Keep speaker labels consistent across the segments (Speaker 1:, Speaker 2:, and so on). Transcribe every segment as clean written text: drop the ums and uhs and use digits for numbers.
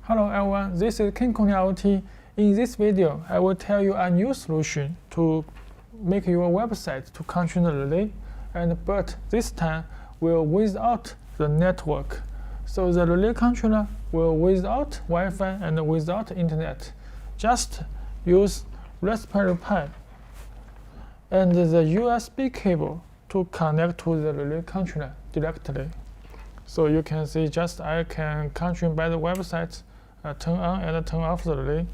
Speaker 1: Hello everyone, this is King Kong IoT. In this video, I will tell you a new solution to make your website to control the relay, but this time will without the network. So the relay controller will without Wi-Fi and without internet. Just use Raspberry Pi and the USB cable to connect to the relay controller directly. So you can see just I can control by the website, turn on and turn off the relay,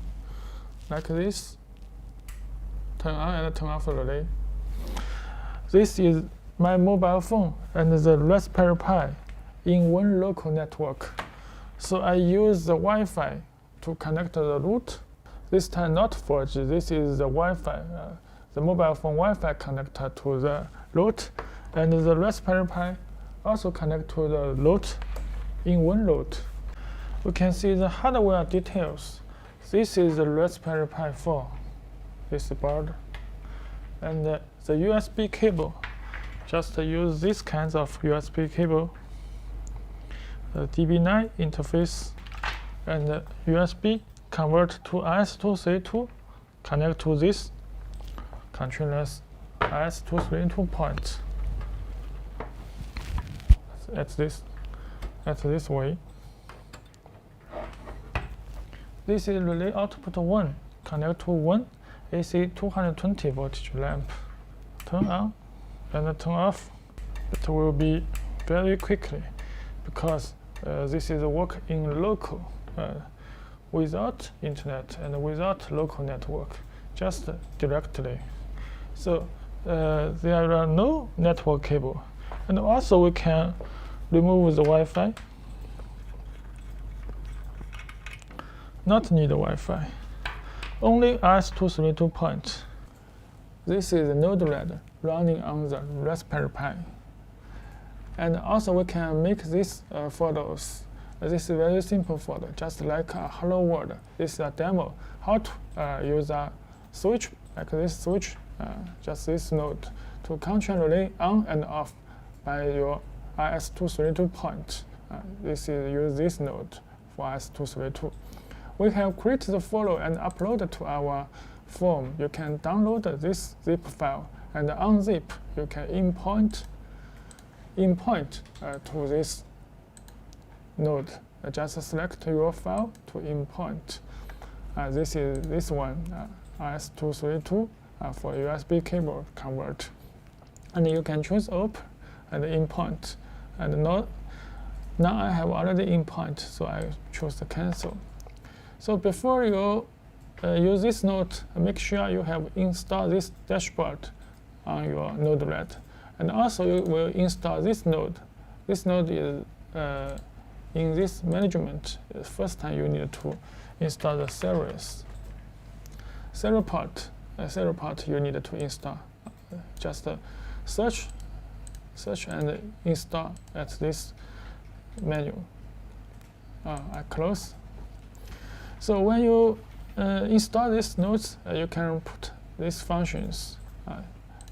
Speaker 1: like this. Turn on and turn off the relay. This is my mobile phone and the Raspberry Pi in one local network. So I use the Wi-Fi to connect the root. This time not 4G, this is the Wi-Fi, the mobile phone Wi-Fi connector to the root, and the Raspberry Pi also connect to the root in one root. We can see the hardware details. This is the Raspberry Pi 4, this board, and the USB cable. Just use this kinds of USB cable, the DB9 interface, and the USB convert to RS232, connect to this controller's RS232 point. At this way. This is relay output 1, connect to 1 AC 220 voltage lamp. Turn on and turn off. It will be very quickly because this is work in local, without internet and without local network, just directly. So there are no network cable, and also we can remove the Wi-Fi. Not need Wi-Fi. Only RS232 point. This is a Node-RED running on the Raspberry Pi. And also we can make these photos. This is very simple photo, just like a hello world. This is a demo. How to use a switch, like this switch, just this node, to control relay on and off by your RS232 point. This is use this node for RS232. We have created the follow and upload to our form. You can download this zip file and unzip. You can import to this node. Just select your file to import. This is this one, RS232 for USB cable convert. And you can choose open and import. And now I have already import, so I choose the cancel. So before you use this node, make sure you have installed this dashboard on your Node-RED. And also you will install this node. This node is in this management. First time you need to install the series. Serial port you need to install. Just search and install at this menu. I close. So when you install these nodes, you can put these functions.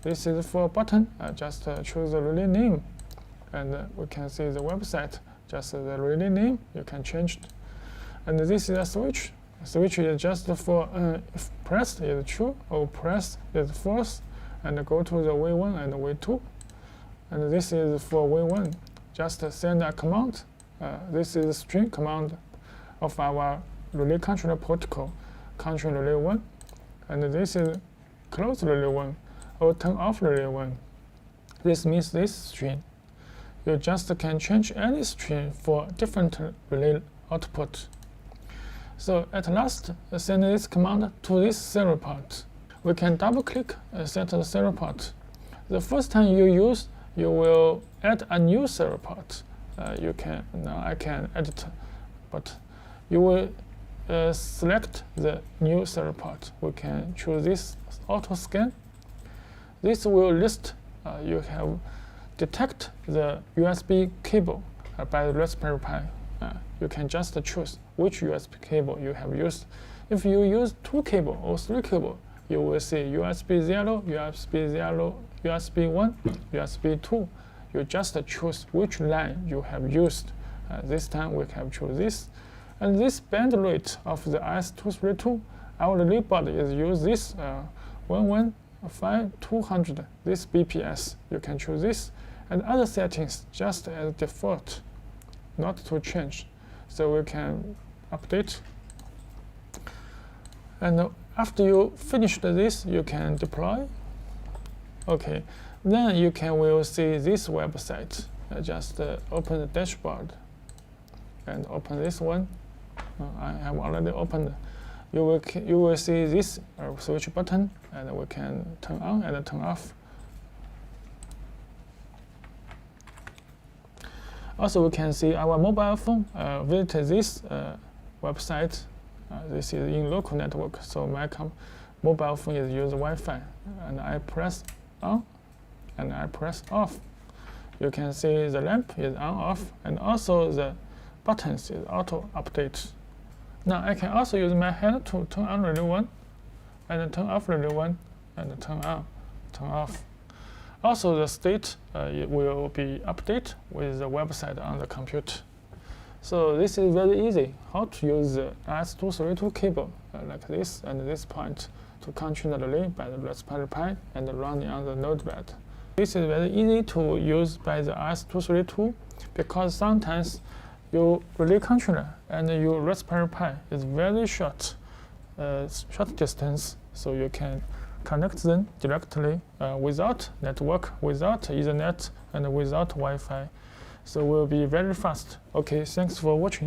Speaker 1: This is for button. Just choose the relay name, and we can see the website. Just the relay name you can change it. And this is a switch. Switch is just for if pressed is true or pressed is false, and go to the V1 and V2. And this is for V1. Just send a command. This is a string command of our relay controller protocol, control relay 1. And this is close relay 1 or turn off relay 1. This means this string. You just can change any string for different relay output. So at last, send this command to this serial port. We can double click and set the serial port. The first time you use, you will add a new serial port. Now I can edit, but you will select the new serial port. We can choose this auto scan. This will list you have detect the USB cable by the Raspberry Pi. You can just choose which USB cable you have used. If you use 2 cable or 3 cable, you will see USB 0, USB 0, USB 1, USB 2. You just choose which line you have used. This time we have choose this. And this bandwidth of the RS-232, our relay body is use this 115/200, this BPS. You can choose this, and other settings just as default, not to change. So we can update. And after you finished this, you can deploy. Okay, then you will see this website. Just open the dashboard and open this one. I have already opened. You will see this switch button, and we can turn on and turn off. Also, we can see our mobile phone visit this website. This is in local network, so my mobile phone is use Wi-Fi, and I press on and I press off. You can see the lamp is on off, and also the buttons is auto update. Now I can also use my hand to turn on relay 1 and turn off relay 1 and turn on, turn off. Also the state it will be updated with the website on the computer. So this is very easy how to use the RS-232 cable like this and this point to control the relay by the Raspberry Pi and running on the Node-RED. This is very easy to use by the RS-232 because sometimes your relay controller and your Raspberry Pi is very short distance, so you can connect them directly without network, without Ethernet, and without Wi-Fi. So it will be very fast. Okay, thanks for watching.